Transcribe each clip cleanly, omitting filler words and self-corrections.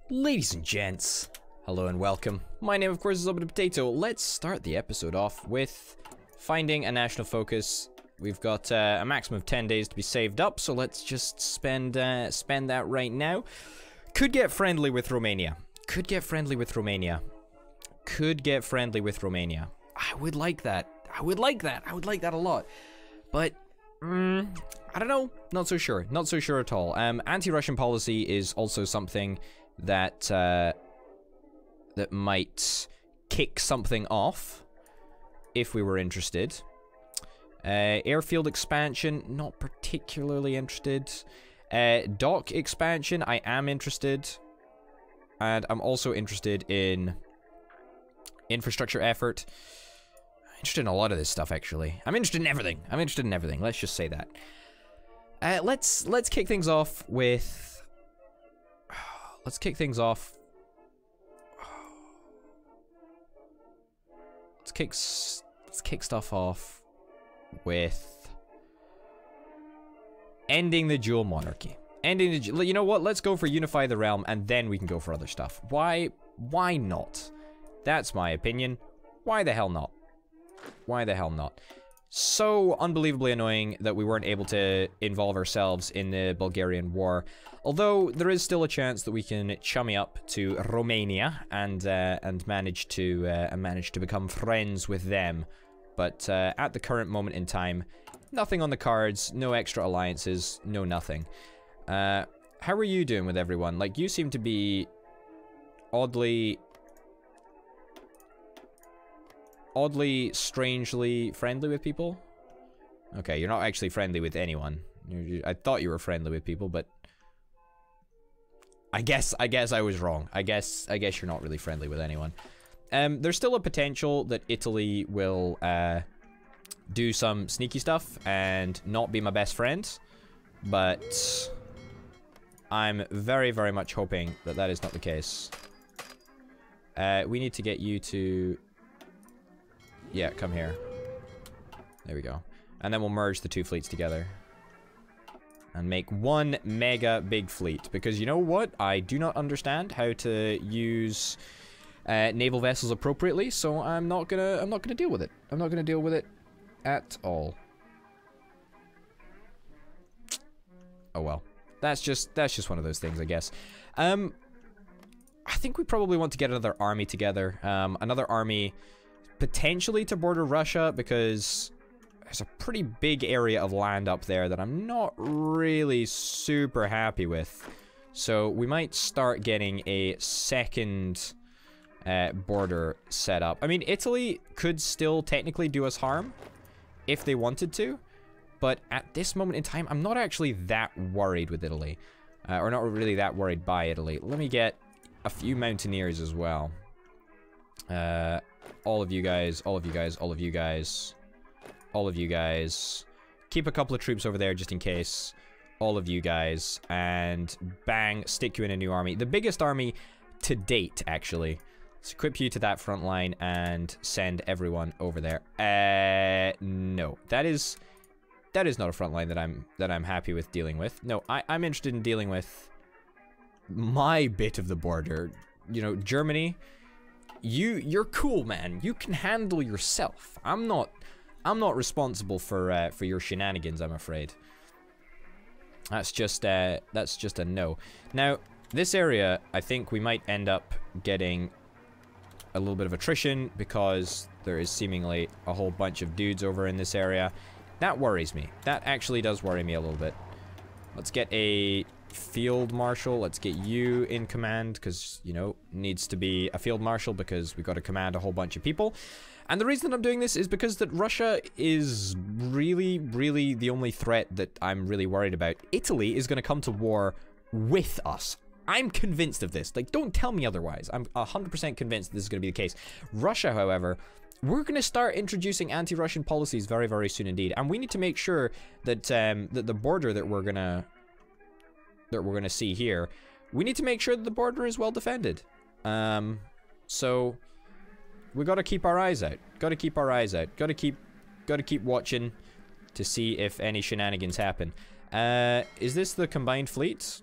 Ladies and gents, hello and welcome. My name, of course, is Potato. Let's start the episode off with finding a national focus. We've got a maximum of 10 days to be saved up, so let's just spend that right now. Could get friendly with Romania. Could get friendly with Romania. Could get friendly with Romania. I would like that. I would like that. I would like that a lot. But I don't know. Not so sure. Not so sure at all. Anti-Russian policy is also something that that might kick something off if we were interested. Airfield expansion, not particularly interested. Dock expansion, I am interested. And I'm also interested in infrastructure effort. I'm interested in a lot of this stuff, actually. I'm interested in everything. I'm interested in everything. Let's just say that. Let's kick things off with... Let's kick things off. Let's kick stuff off with ending the dual monarchy. You know what? Let's go for unify the realm, and then we can go for other stuff. Why not? That's my opinion. Why the hell not? Why the hell not? So unbelievably annoying that we weren't able to involve ourselves in the Bulgarian war. Although there is still a chance that we can chummy up to Romania and manage to become friends with them. But at the current moment in time, nothing on the cards, no extra alliances, no nothing. How are you doing with everyone? Like, you seem to be oddly, strangely friendly with people. Okay, you're not actually friendly with anyone. I thought you were friendly with people, but I guess I was wrong. I guess you're not really friendly with anyone. There's still a potential that Italy will do some sneaky stuff and not be my best friend, but I'm very, very much hoping that that is not the case. We need to get you to... Yeah, come here. There we go. And then we'll merge the two fleets together. And make one mega big fleet. Because you know what? I do not understand how to use naval vessels appropriately, so I'm not gonna deal with it. I'm not gonna deal with it at all. Oh well. That's just one of those things, I guess. I think we probably want to get another army together. Another army potentially to border Russia, because there's a pretty big area of land up there that I'm not really super happy with. So we might start getting a second border set up. I mean, Italy could still technically do us harm if they wanted to, but at this moment in time, I'm not actually that worried with Italy. Or not really that worried by Italy. Let me get a few mountaineers as well. All of you guys, all of you guys, all of you guys, all of you guys. Keep a couple of troops over there just in case. All of you guys. And bang, stick you in a new army. The biggest army to date, actually. Let's equip you to that front line and send everyone over there. No. That is not a front line that I'm happy with dealing with. No, I'm interested in dealing with my bit of the border. You know, Germany. You're cool, man. You can handle yourself. I'm not responsible for your shenanigans, I'm afraid. That's just a no. Now, this area, I think we might end up getting a little bit of attrition because there is seemingly a whole bunch of dudes over in this area. That worries me. That actually does worry me a little bit. Let's get a field marshal. Let's get you in command because, you know, needs to be a field marshal because we've got to command a whole bunch of people. And the reason that I'm doing this is because that Russia is really, really the only threat that I'm really worried about. Italy is going to come to war with us. I'm convinced of this. Like, don't tell me otherwise. I'm 100% convinced this is going to be the case. Russia, however, we're going to start introducing anti-Russian policies very, very soon indeed. And we need to make sure that that the border that we're gonna see here, we need to make sure that the border is well defended. So we got to keep our eyes out. Got to keep our eyes out. Got to keep watching to see if any shenanigans happen. Is this the combined fleet?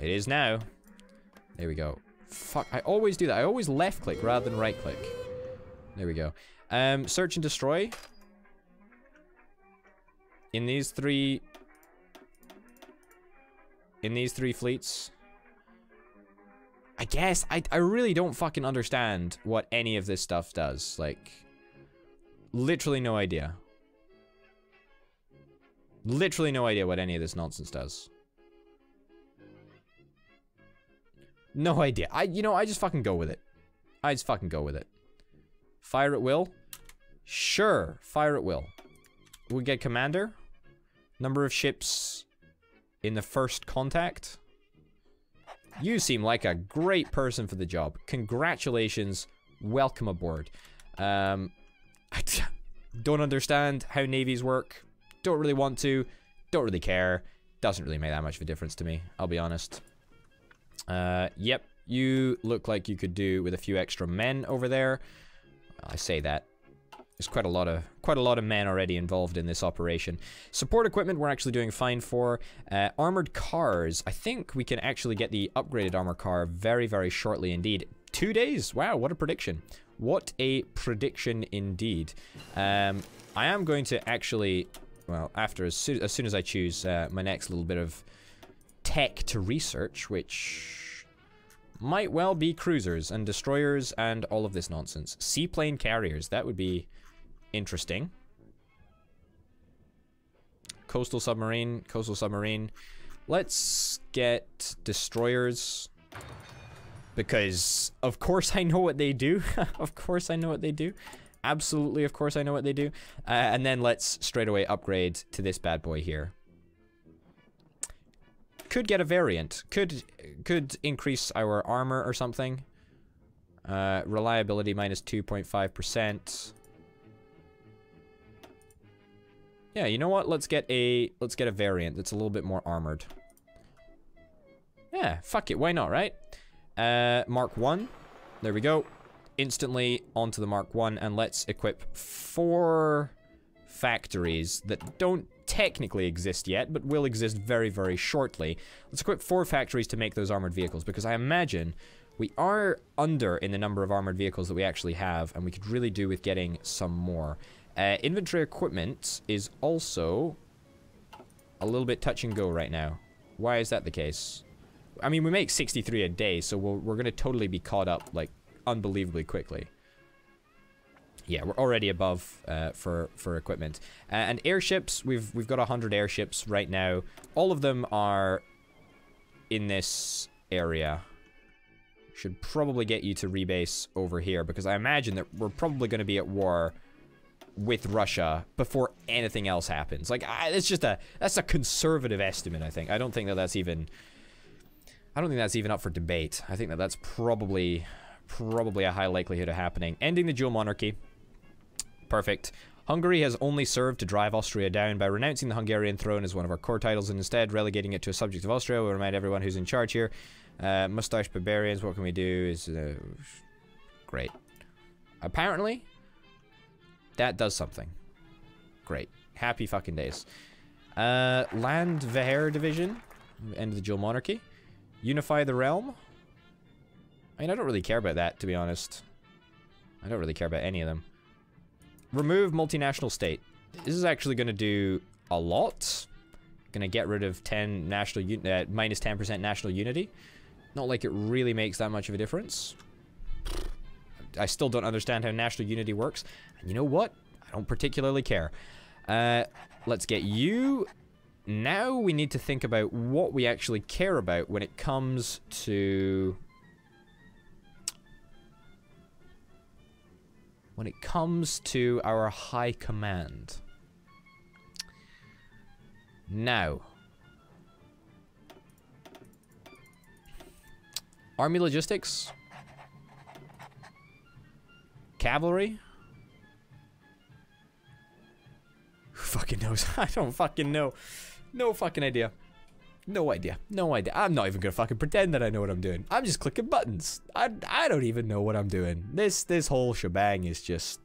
It is now. There we go. Fuck, I always do that. I always left click rather than right click. There we go. Search and destroy. In these three fleets. I guess, I really don't fucking understand what any of this stuff does. Like, literally no idea. Literally no idea what any of this nonsense does. No idea. You know, I just fucking go with it. I just fucking go with it. Fire at will? Sure, fire at will. We get commander. Number of ships in the first contact. You seem like a great person for the job. Congratulations. Welcome aboard. I don't understand how navies work. Don't really want to. Don't really care. Doesn't really make that much of a difference to me, I'll be honest. Yep. You look like you could do with a few extra men over there. I say that. There's quite a lot of men already involved in this operation. Support equipment we're actually doing fine for. Armored cars. I think we can actually get the upgraded armor car very, very shortly indeed. 2 days. Wow, what a prediction. What a prediction indeed. I am going to actually, well, after as soon as I choose my next little bit of tech to research, which might well be cruisers and destroyers and all of this nonsense. Seaplane carriers. That would be interesting. Coastal submarine, coastal submarine. Let's get destroyers. Because, of course I know what they do. Of course I know what they do. Absolutely, of course I know what they do. And then let's straight away upgrade to this bad boy here. Could get a variant. Could increase our armor or something. Reliability minus 2.5%. Yeah, you know what? Let's get a variant that's a little bit more armored. Yeah, fuck it, why not, right? Mark 1. There we go. Instantly onto the Mark 1, and let's equip 4 factories that don't technically exist yet, but will exist very, very shortly. Let's equip 4 factories to make those armored vehicles, because I imagine we are under in the number of armored vehicles that we actually have, and we could really do with getting some more. Inventory equipment is also a little bit touch and go right now. Why is that the case? I mean, we make 63 a day, so we're going to totally be caught up, like, unbelievably quickly. Yeah, we're already above for equipment. And airships, we've got 100 airships right now. All of them are in this area. Should probably get you to rebase over here, because I imagine that we're probably going to be at war with Russia before anything else happens. Like, that's a conservative estimate, I think. I don't think that's even up for debate. I think that's probably a high likelihood of happening. Ending the dual monarchy. Perfect. Hungary has only served to drive Austria down by renouncing the Hungarian throne as one of our core titles and instead relegating it to a subject of Austria. We'll remind everyone who's in charge here. Mustache barbarians, what can we do? Is great. Apparently, that does something. Great. Happy fucking days. Landwehr division. End of the dual monarchy. Unify the realm. I mean, I don't really care about that, to be honest. I don't really care about any of them. Remove multinational state. This is actually going to do a lot. Going to get rid of minus 10% national unity. Not like it really makes that much of a difference. I still don't understand how national unity works. And you know what? I don't particularly care. Let's get you. Now we need to think about what we actually care about when it comes to... when it comes to our high command. Now. Army logistics. Cavalry. Who fucking knows? I don't fucking know. No fucking idea. No idea. No idea. I'm not even gonna fucking pretend that I know what I'm doing. I'm just clicking buttons. I don't even know what I'm doing. This whole shebang is just...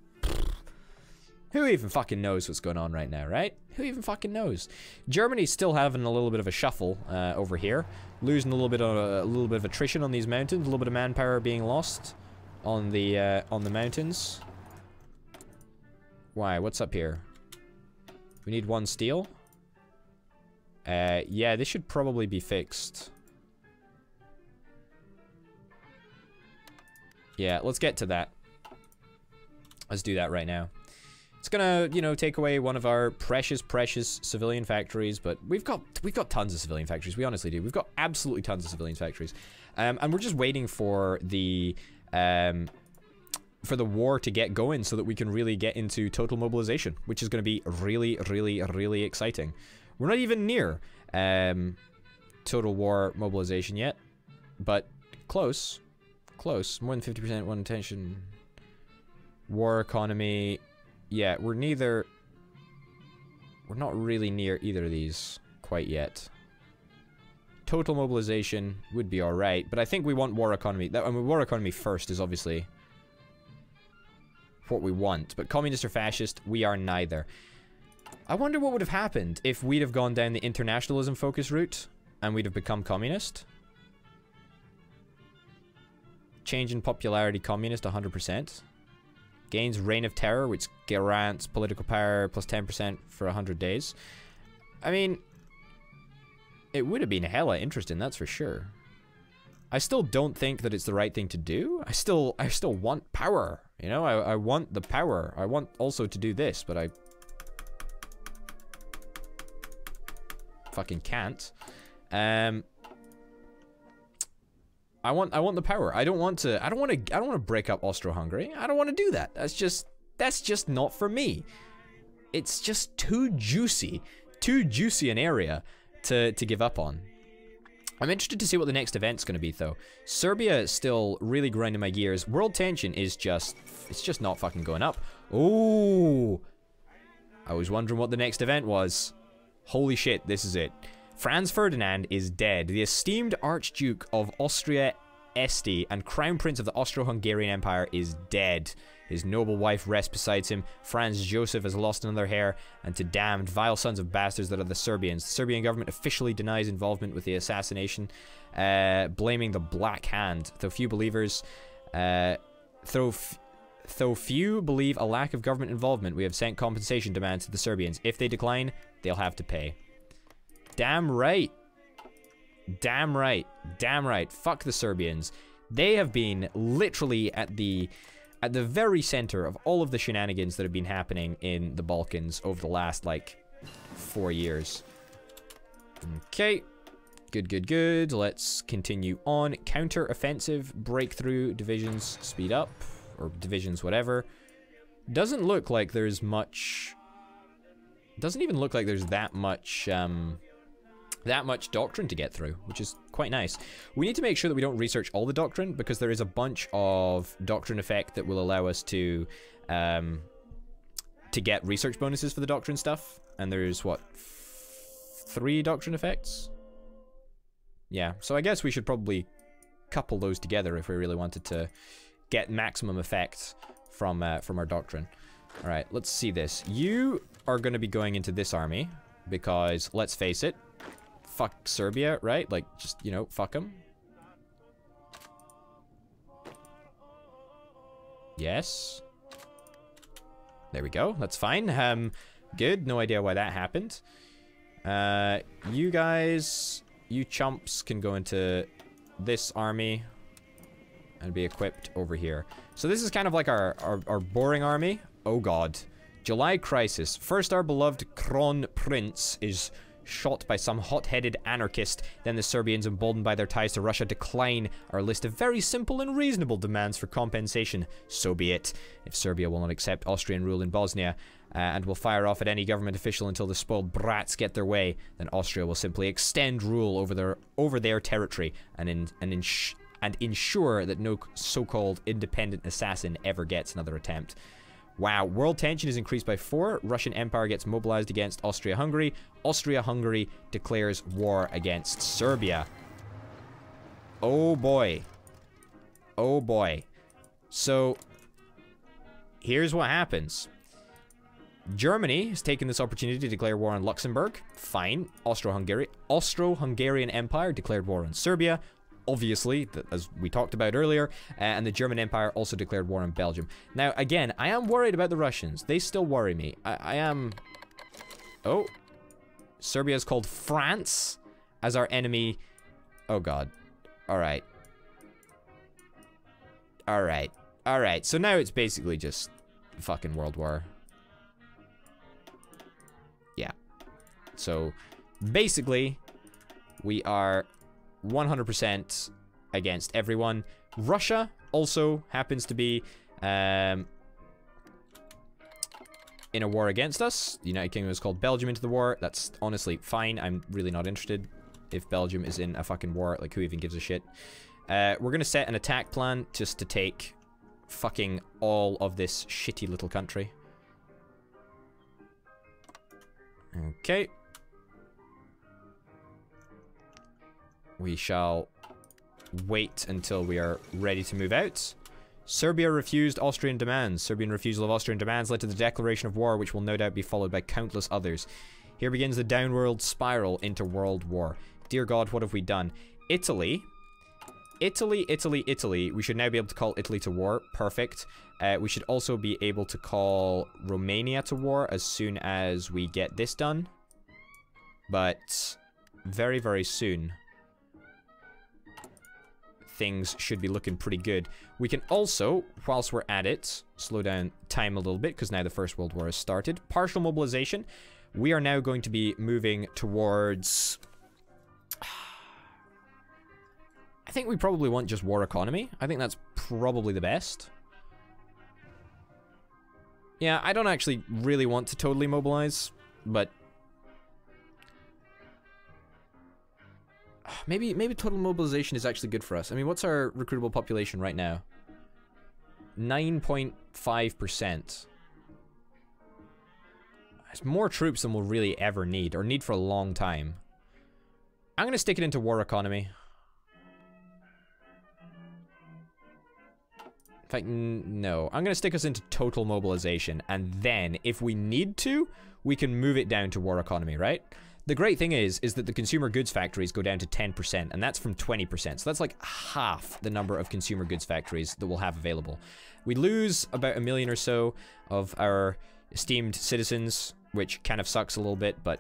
Who even fucking knows what's going on right now, right? Who even fucking knows? Germany's still having a little bit of a shuffle over here, losing a little bit of attrition on these mountains, a little bit of manpower being lost on the mountains. Why? What's up here? We need 1 steel. Yeah, this should probably be fixed. Yeah, let's get to that. Let's do that right now. It's gonna, you know, take away one of our precious civilian factories, but we've got tons of civilian factories. We honestly do. We've got absolutely tons of civilian factories, and we're just waiting for the war to get going so that we can really get into total mobilization, which is going to be really exciting. We're not even near total war mobilization yet, but close. More than 50% one attention. War economy. Yeah, we're not really near either of these quite yet. Total mobilization would be alright, but I think we want war economy. I mean, war economy first is obviously what we want, but communist or fascist, we are neither. I wonder what would have happened if we'd have gone down the internationalism focus route and we'd have become communist. Change in popularity, communist, 100%. Gains reign of terror, which grants political power plus 10% for 100 days. I mean, it would have been hella interesting, that's for sure. I still don't think that it's the right thing to do. I still want power, you know? I want the power. I want also to do this, but I fucking can't. I want the power. I don't want to break up Austria Hungary. I don't want to do that. That's just not for me. It's just too juicy an area to give up on. I'm interested to see what the next event's going to be, though. Serbia is still really grinding my gears. World tension is just not fucking going up. Oh, I was wondering what the next event was. Holy shit, this is it. Franz Ferdinand is dead. The esteemed Archduke of Austria Este and Crown Prince of the Austro-Hungarian Empire is dead. His noble wife rests beside him. Franz Joseph has lost another hair, and to damned vile sons of bastards that are the Serbians. The Serbian government officially denies involvement with the assassination, blaming the Black Hand. Though few believe a lack of government involvement, we have sent compensation demands to the Serbians. If they decline, they'll have to pay. Damn right. Damn right. Damn right. Fuck the Serbians. They have been literally at the very center of all of the shenanigans that have been happening in the Balkans over the last, like, 4 years. Okay. Good. Let's continue on. Counter-offensive, breakthrough, divisions, speed up, or divisions, whatever. Doesn't look like there's much... Doesn't even look like there's that much doctrine to get through, which is quite nice. We need to make sure that we don't research all the doctrine, because there is a bunch of doctrine effect that will allow us to get research bonuses for the doctrine stuff. And there's, what, 3 doctrine effects? Yeah, so I guess we should probably couple those together if we really wanted to get maximum effect from our doctrine. All right, let's see this. You are going to be going into this army, because, let's face it, fuck Serbia, right? Like, just, you know, fuck them. Yes. There we go. That's fine. Good. No idea why that happened. You guys, you chumps can go into this army and be equipped over here. So this is kind of like our boring army. Oh god. July crisis. First, our beloved Kron Prince is shot by some hot-headed anarchist. Then the Serbians, emboldened by their ties to Russia, decline our list of very simple and reasonable demands for compensation. So be it. If Serbia will not accept Austrian rule in Bosnia and will fire off at any government official until the spoiled brats get their way, then Austria will simply extend rule over their territory and ensure that no so-called independent assassin ever gets another attempt. Wow, world tension is increased by 4. Russian Empire gets mobilized against Austria Hungary. Austria Hungary declares war against Serbia. Oh boy. Oh boy. So, here's what happens. Germany has taken this opportunity to declare war on Luxembourg. Fine. Austro-Hungarian Empire declared war on Serbia. Obviously, as we talked about earlier. And the German Empire also declared war on Belgium. Now, again, I am worried about the Russians. They still worry me. I am... Oh. Serbia has called France as our enemy. Oh, God. Alright. Alright. Alright. So now it's basically just fucking World War. Yeah. So, basically, we are 100% against everyone. Russia also happens to be in a war against us. The United Kingdom has called Belgium into the war. That's honestly fine. I'm really not interested if Belgium is in a fucking war. Like, who even gives a shit? We're gonna set an attack plan just to take fucking all of this shitty little country. Okay. We shall wait until we are ready to move out. Serbia refused Austrian demands. Serbian refusal of Austrian demands led to the declaration of war, which will no doubt be followed by countless others. Here begins the downward spiral into World War. Dear God, what have we done? Italy. Italy. We should now be able to call Italy to war. Perfect. We should also be able to call Romania to war as soon as we get this done. But very, very soon, things should be looking pretty good. We can also, whilst we're at it, slow down time a little bit because now the First World War has started. Partial mobilization. We are now going to be moving towards... I think we probably want just war economy. I think that's probably the best. Yeah, I don't actually really want to totally mobilize, but... Maybe total mobilization is actually good for us. I mean, what's our recruitable population right now? 9.5%. It's more troops than we'll really ever need, or need for a long time. I'm gonna stick it into war economy. In fact, no. I'm gonna stick us into total mobilization, and then, if we need to, we can move it down to war economy, right? The great thing is that the consumer goods factories go down to 10%, and that's from 20%. So that's like half the number of consumer goods factories that we'll have available. We lose about 1 million or so of our esteemed citizens, which kind of sucks a little bit, but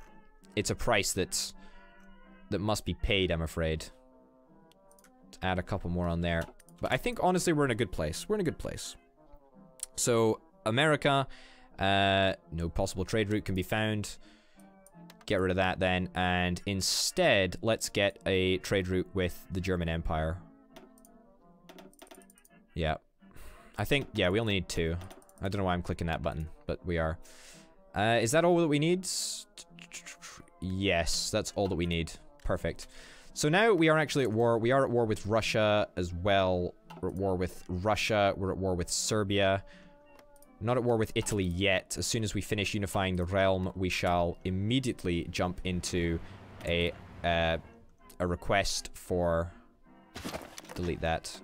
it's a price that must be paid, I'm afraid. Let's add a couple more on there. But I think, honestly, we're in a good place. We're in a good place. So, America, no possible trade route can be found. Get rid of that then, and instead, let's get a trade route with the German Empire. Yeah. I think, yeah, we only need 2. I don't know why I'm clicking that button, but we are. Is that all that we need? Yes, that's all that we need. Perfect. So now we are actually at war. We are at war with Russia as well. We're at war with Russia. We're at war with Serbia. Not at war with Italy yet. As soon as we finish unifying the realm, we shall immediately jump into a request for... Delete that.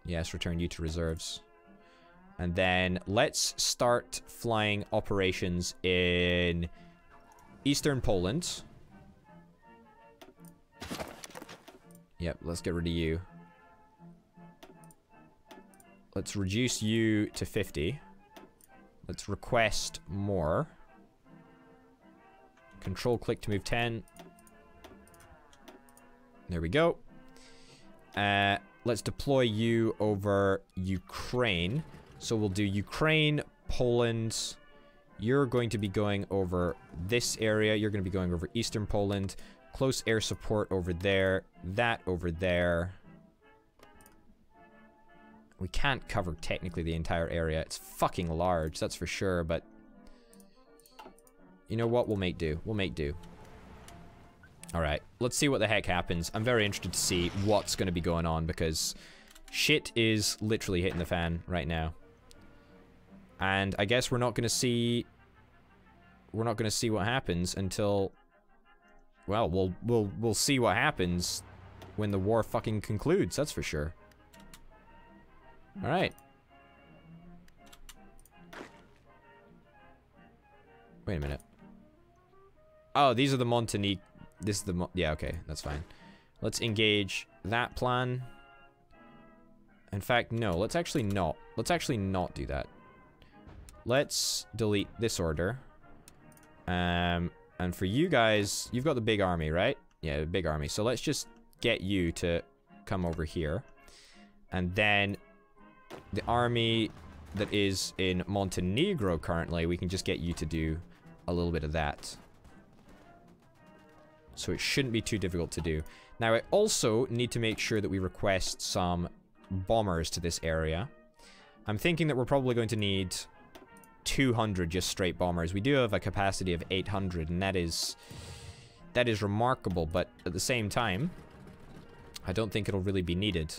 Yes, return you to reserves. And then let's start flying operations in Eastern Poland. Yep, let's get rid of you. Let's reduce you to 50. Let's request more. Control click to move 10. There we go. Let's deploy you over Ukraine. So we'll do Ukraine, Poland. You're going to be going over this area. You're going to be going over Eastern Poland. Close air support over there. That over there. We can't cover technically the entire area. It's fucking large, that's for sure, but... You know what? We'll make do. We'll make do. Alright, let's see what the heck happens. I'm very interested to see what's going to be going on, because shit is literally hitting the fan right now. And I guess we're not going to see... We're not going to see what happens until... Well, we'll see what happens when the war fucking concludes, that's for sure. Alright. Wait a minute. Oh, these are the Montenegro. This is the yeah, okay, that's fine. Let's engage that plan. In fact, no, let's actually not. Let's actually not do that. Let's delete this order. And for you guys, you've got the big army, right? Yeah, the big army. So let's just get you to come over here. And then the army that is in Montenegro currently, we can just get you to do a little bit of that. So it shouldn't be too difficult to do. Now, I also need to make sure that we request some bombers to this area. I'm thinking that we're probably going to need 200 just straight bombers. We do have a capacity of 800, and that is remarkable, but at the same time, I don't think it'll really be needed.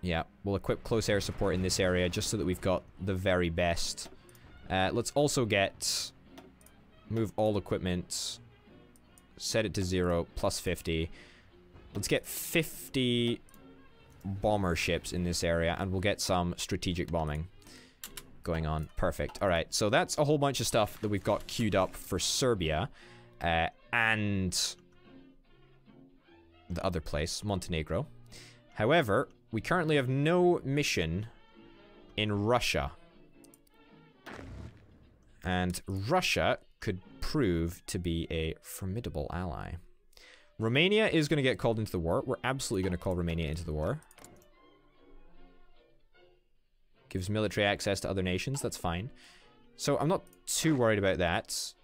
Yeah, we'll equip close air support in this area just so that we've got the very best. Let's also get... Move all equipment. Set it to 0, plus 50. Let's get 50 bomber ships in this area, and we'll get some strategic bombing going on. Perfect. Alright, so that's a whole bunch of stuff that we've got queued up for Serbia. And the other place, Montenegro. However, we currently have no mission in Russia. And Russia could prove to be a formidable ally. Romania is going to get called into the war. We're absolutely going to call Romania into the war. Gives military access to other nations. That's fine. So I'm not too worried about that.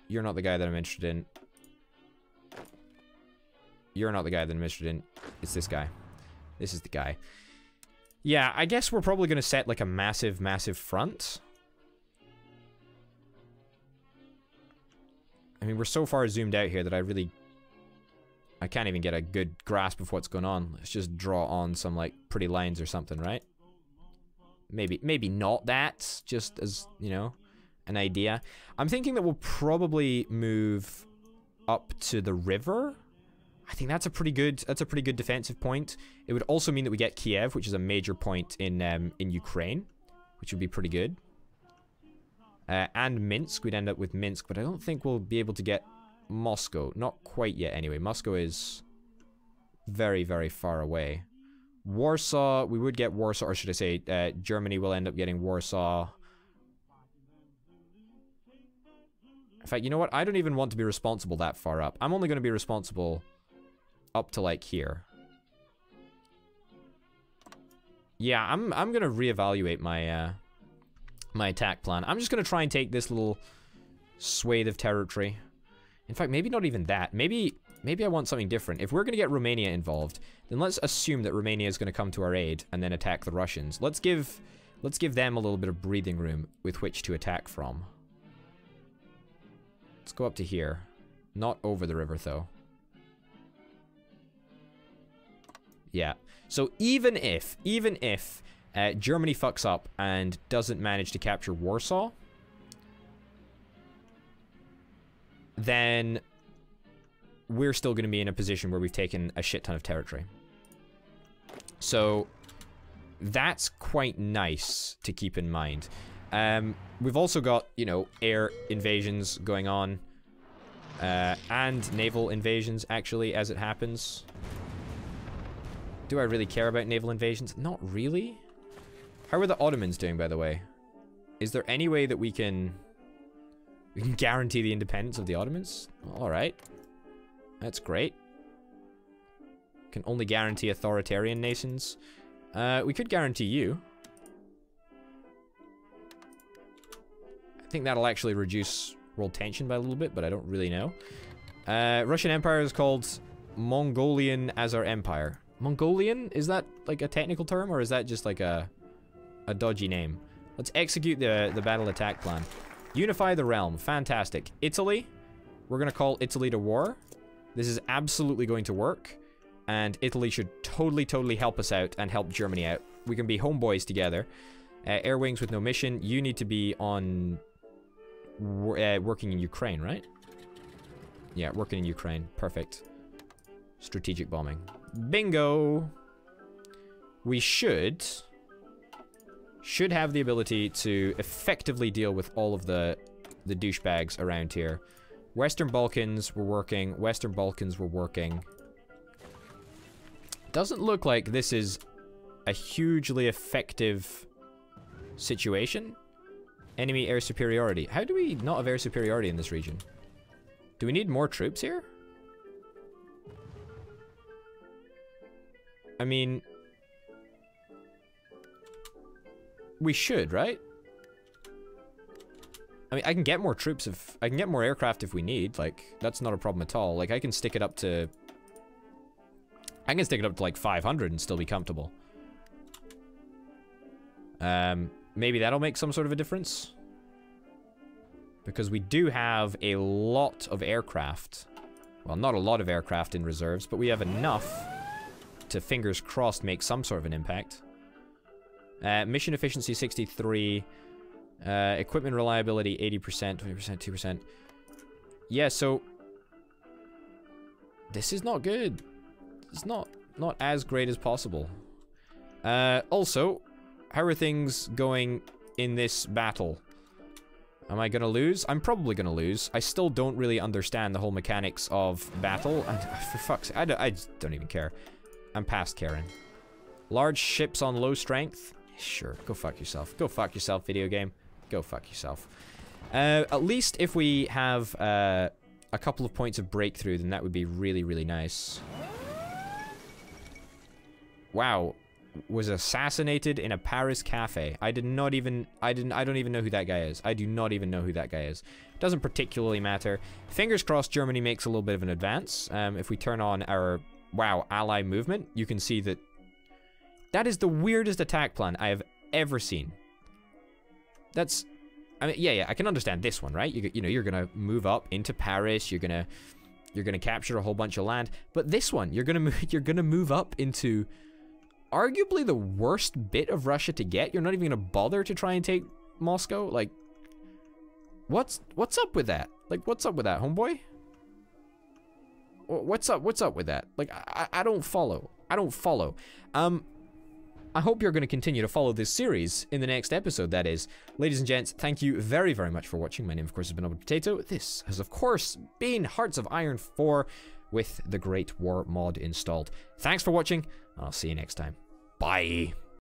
You're not the guy that I'm interested in. You're not the guy that I'm interested in. It's this guy. This is the guy. Yeah, I guess we're probably going to set like a massive, massive front. I mean, we're so far zoomed out here that I can't even get a good grasp of what's going on. Let's just draw on some, like, pretty lines or something, right? Maybe not that, just as, you know, an idea. I'm thinking that we'll probably move up to the river. I think that's a pretty good defensive point. It would also mean that we get Kiev, which is a major point in Ukraine, which would be pretty good. And Minsk, we'd end up with Minsk, but I don't think we'll be able to get Moscow. Not quite yet, anyway. Moscow is very, very far away. Warsaw, we would get Warsaw, or should I say, Germany will end up getting Warsaw. In fact, you know what? I don't even want to be responsible that far up. I'm only going to be responsible up to, like, here. Yeah, I'm going to reevaluate my... my attack plan. I'm just going to try and take this little swathe of territory. In fact, maybe not even that. Maybe I want something different. If we're going to get Romania involved, then let's assume that Romania is going to come to our aid and then attack the Russians. Let's give them a little bit of breathing room with which to attack from. Let's go up to here. Not over the river, though. Yeah. So even if Germany fucks up and doesn't manage to capture Warsaw, then we're still going to be in a position where we've taken a shit ton of territory. So that's quite nice to keep in mind. We've also got, you know, air invasions going on, and naval invasions, actually, as it happens. Do I really care about naval invasions? Not really. How are the Ottomans doing, by the way? Is there any way that we can guarantee the independence of the Ottomans? Alright. That's great. Can only guarantee authoritarian nations. We could guarantee you. I think that'll actually reduce world tension by a little bit, but I don't really know. Russian Empire is called Mongolian as our empire. Mongolian? Is that like a technical term, or is that just like a dodgy name? Let's execute the battle attack plan. Unify the realm. Fantastic. Italy. We're going to call Italy to war. This is absolutely going to work. And Italy should totally help us out and help Germany out. We can be homeboys together. Air wings with no mission. You need to be on... working in Ukraine, right? Yeah, working in Ukraine. Perfect. Strategic bombing. Bingo! We should... should have the ability to effectively deal with all of the douchebags around here. Western Balkans were working. Western Balkans were working. Doesn't look like this is a hugely effective situation. Enemy air superiority. How do we not have air superiority in this region? Do we need more troops here? I mean, we should, right? I mean, I can get more troops if... I can get more aircraft if we need. Like, that's not a problem at all. Like, I can stick it up to... I can stick it up to, like, 500 and still be comfortable. Maybe that'll make some sort of a difference. Because we do have a lot of aircraft. Well, not a lot of aircraft in reserves, but we have enough to, fingers crossed, make some sort of an impact. Mission efficiency 63. Equipment reliability 80%, 20%, 2%. Yeah, so this is not good. It's not as great as possible. Also, how are things going in this battle? Am I gonna lose? I'm probably gonna lose. I still don't really understand the whole mechanics of battle. And for fuck's sake, I just don't even care. I'm past caring. Large ships on low strength? Sure, go fuck yourself. Go fuck yourself, video game. Go fuck yourself. At least if we have a couple of points of breakthrough, then that would be really, really nice. Wow. Was assassinated in a Paris cafe. I don't even know who that guy is. I do not even know who that guy is. Doesn't particularly matter. Fingers crossed Germany makes a little bit of an advance. If we turn on our, wow, ally movement, you can see that that is the weirdest attack plan I have ever seen. That's, I mean, yeah, I can understand this one, right? You know, you're gonna move up into Paris. You're gonna capture a whole bunch of land. But this one, you're gonna move up into arguably the worst bit of Russia to get. You're not even gonna bother to try and take Moscow. Like, what's up with that? Like, what's up with that, homeboy? What's up with that? Like, I don't follow. I don't follow. I hope you're going to continue to follow this series in the next episode, that is. Ladies and gents, thank you very, very much for watching. My name, of course, has been Old Potato. This has, of course, been Hearts of Iron 4 with the Great War mod installed. Thanks for watching, and I'll see you next time. Bye.